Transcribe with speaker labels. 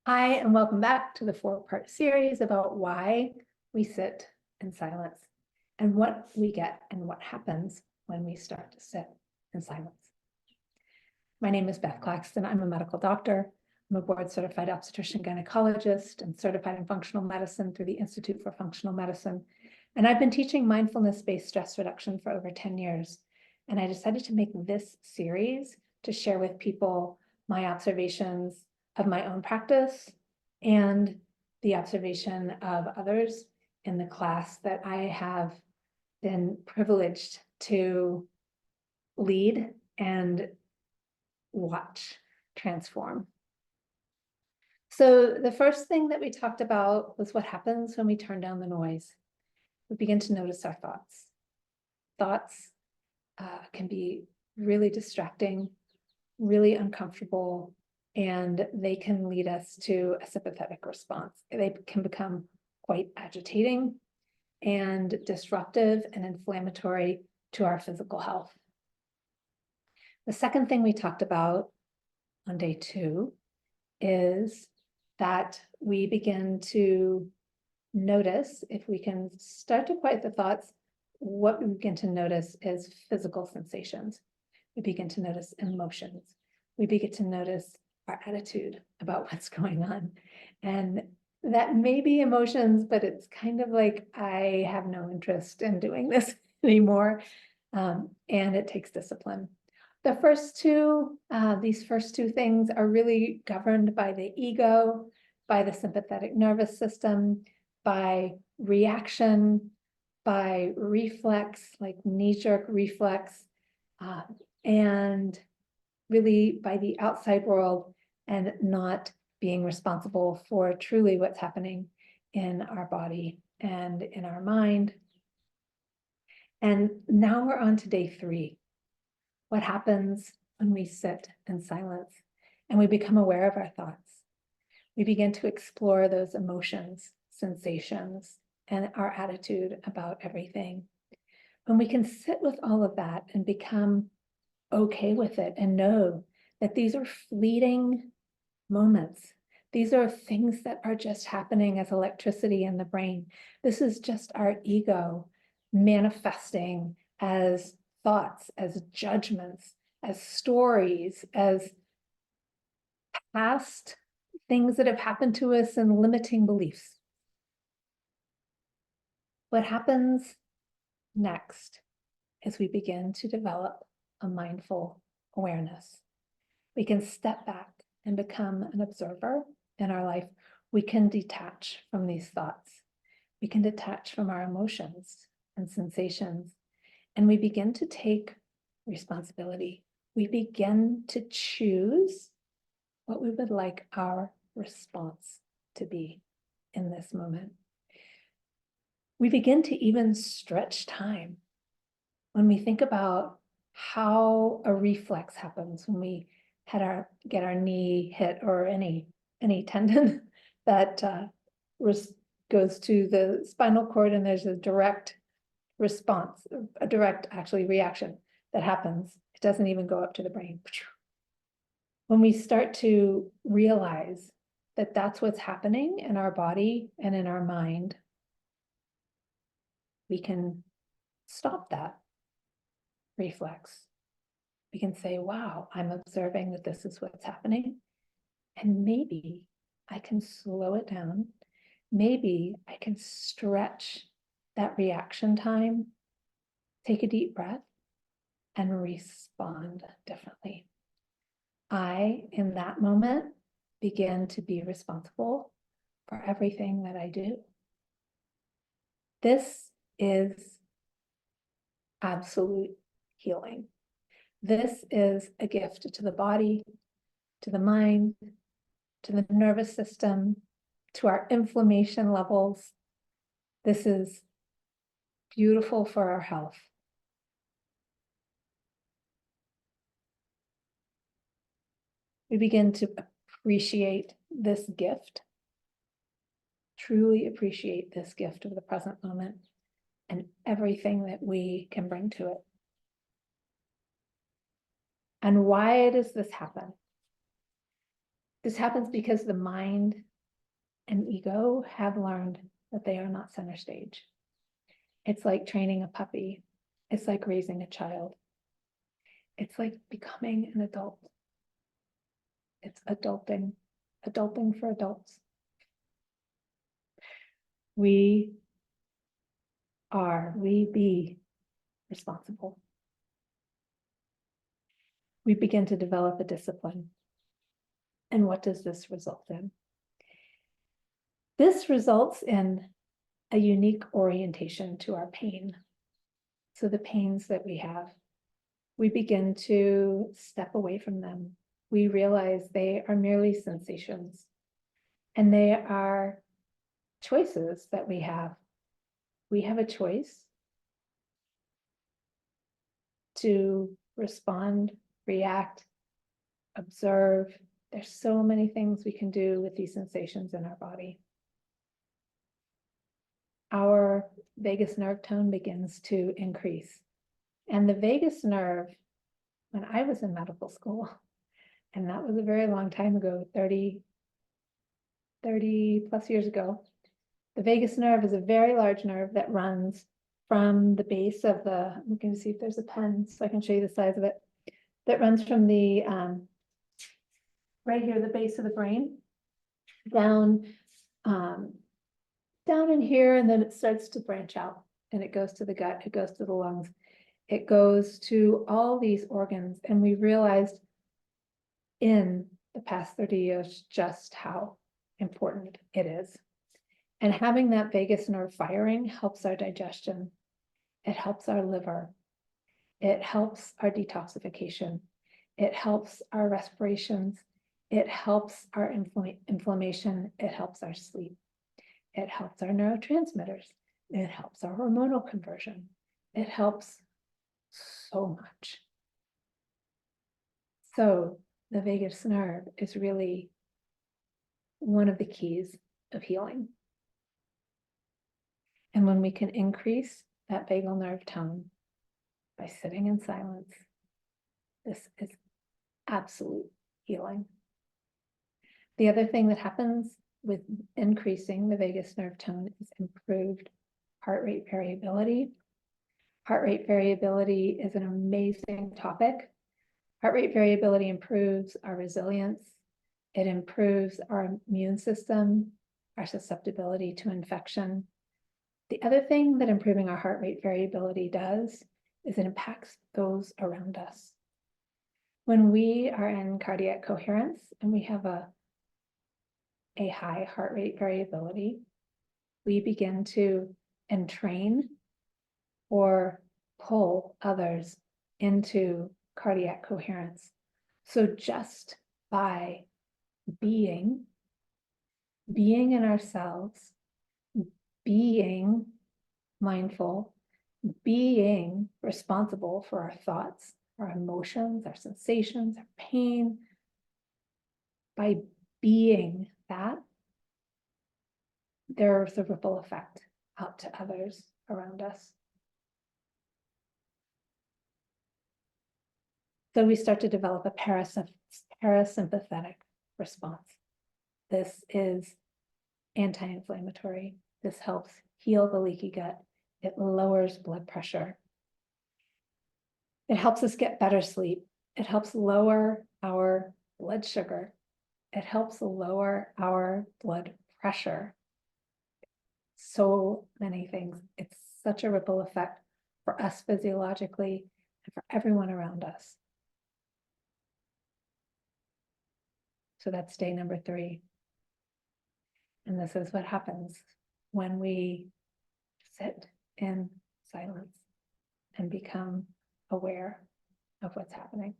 Speaker 1: Hi, and welcome back to the 4-part series about why we sit in silence and what we get and what happens when we start to sit in silence. My name is Beth Claxton. I'm a medical doctor. I'm a board-certified obstetrician gynecologist and certified in functional medicine through the Institute for Functional Medicine. And I've been teaching mindfulness-based stress reduction for over 10 years. And I decided to make this series to share with people my observations of my own practice and the observation of others in the class that I have been privileged to lead and watch transform. So the first thing that we talked about was what happens when we turn down the noise. We begin to notice our thoughts. Thoughts can be really distracting, really uncomfortable, and they can lead us to a sympathetic response. They can become quite agitating and disruptive and inflammatory to our physical health. The second thing we talked about on day 2 is that we begin to notice, if we can start to quiet the thoughts, what we begin to notice is physical sensations. We begin to notice emotions. We begin to notice our attitude about what's going on. And that may be emotions, but it's kind of like, I have no interest in doing this anymore. And it takes discipline. The first two, these first two things are really governed by the ego, by the sympathetic nervous system, by reaction, by reflex, like knee-jerk reflex, and really by the outside world, and not being responsible for truly what's happening in our body and in our mind. And now we're on to day 3. What happens when we sit in silence and we become aware of our thoughts? We begin to explore those emotions, sensations, and our attitude about everything. When we can sit with all of that and become okay with it and know that these are fleeting moments. These are things that are just happening as electricity in the brain. This is just our ego manifesting as thoughts, as judgments, as stories, as past things that have happened to us and limiting beliefs. What happens next is we begin to develop a mindful awareness. We can step back and become an observer in our life. We can detach from these thoughts. We can detach from our emotions and sensations, and we begin to take responsibility. We begin to choose what we would like our response to be in this moment. We begin to even stretch time. When we think about how a reflex happens when we get our knee hit, or any tendon that goes to the spinal cord, and there's a direct response, a direct actually reaction that happens. It doesn't even go up to the brain. When we start to realize that that's what's happening in our body and in our mind, we can stop that reflex. We can say, wow, I'm observing that this is what's happening. And maybe I can slow it down. Maybe I can stretch that reaction time, take a deep breath, and respond differently. I, in that moment, begin to be responsible for everything that I do. This is absolute healing. This is a gift to the body, to the mind, to the nervous system, to our inflammation levels. This is beautiful for our health. We begin to appreciate this gift, truly appreciate this gift of the present moment and everything that we can bring to it. And why does this happen? This happens because the mind and ego have learned that they are not center stage. It's like training a puppy. It's like raising a child. It's like becoming an adult. It's adulting for adults. We be responsible. We begin to develop a discipline. And what does this result in? This results in a unique orientation to our pain. So the pains that we have, we begin to step away from them. We realize they are merely sensations, and they are choices that we have. We have a choice to respond, react, observe. There's so many things we can do with these sensations in our body. Our vagus nerve tone begins to increase. And the vagus nerve, when I was in medical school, and that was a very long time ago, 30 plus years ago, the vagus nerve is a very large nerve that runs from the base of the, I'm going to see if there's a pen so I can show you the size of it, that runs from the, right here, the base of the brain, down, down in here, and then it starts to branch out, and it goes to the gut, it goes to the lungs, it goes to all these organs, and we realized in the past 30 years just how important it is. And having that vagus nerve firing helps our digestion. It helps our liver. It helps our detoxification. It helps our respirations. It helps our inflammation. It helps our sleep. It helps our neurotransmitters. It helps our hormonal conversion. It helps so much. So the vagus nerve is really one of the keys of healing. And when we can increase that vagal nerve tone by sitting in silence, this is absolute healing. The other thing that happens with increasing the vagus nerve tone is improved heart rate variability. Heart rate variability is an amazing topic. Heart rate variability improves our resilience. It improves our immune system, our susceptibility to infection. The other thing that improving our heart rate variability does is it impacts those around us. When we are in cardiac coherence and we have a high heart rate variability, we begin to entrain or pull others into cardiac coherence. So just by being in ourselves, being mindful, being responsible for our thoughts, our emotions, our sensations, our pain, by being that, there's a ripple effect out to others around us. So we start to develop a parasympathetic response. This is anti-inflammatory. This helps heal the leaky gut. It lowers blood pressure. It helps us get better sleep. It helps lower our blood sugar. It helps lower our blood pressure. So many things. It's such a ripple effect for us physiologically and for everyone around us. So that's day number 3. And this is what happens when we sit in silence and become aware of what's happening.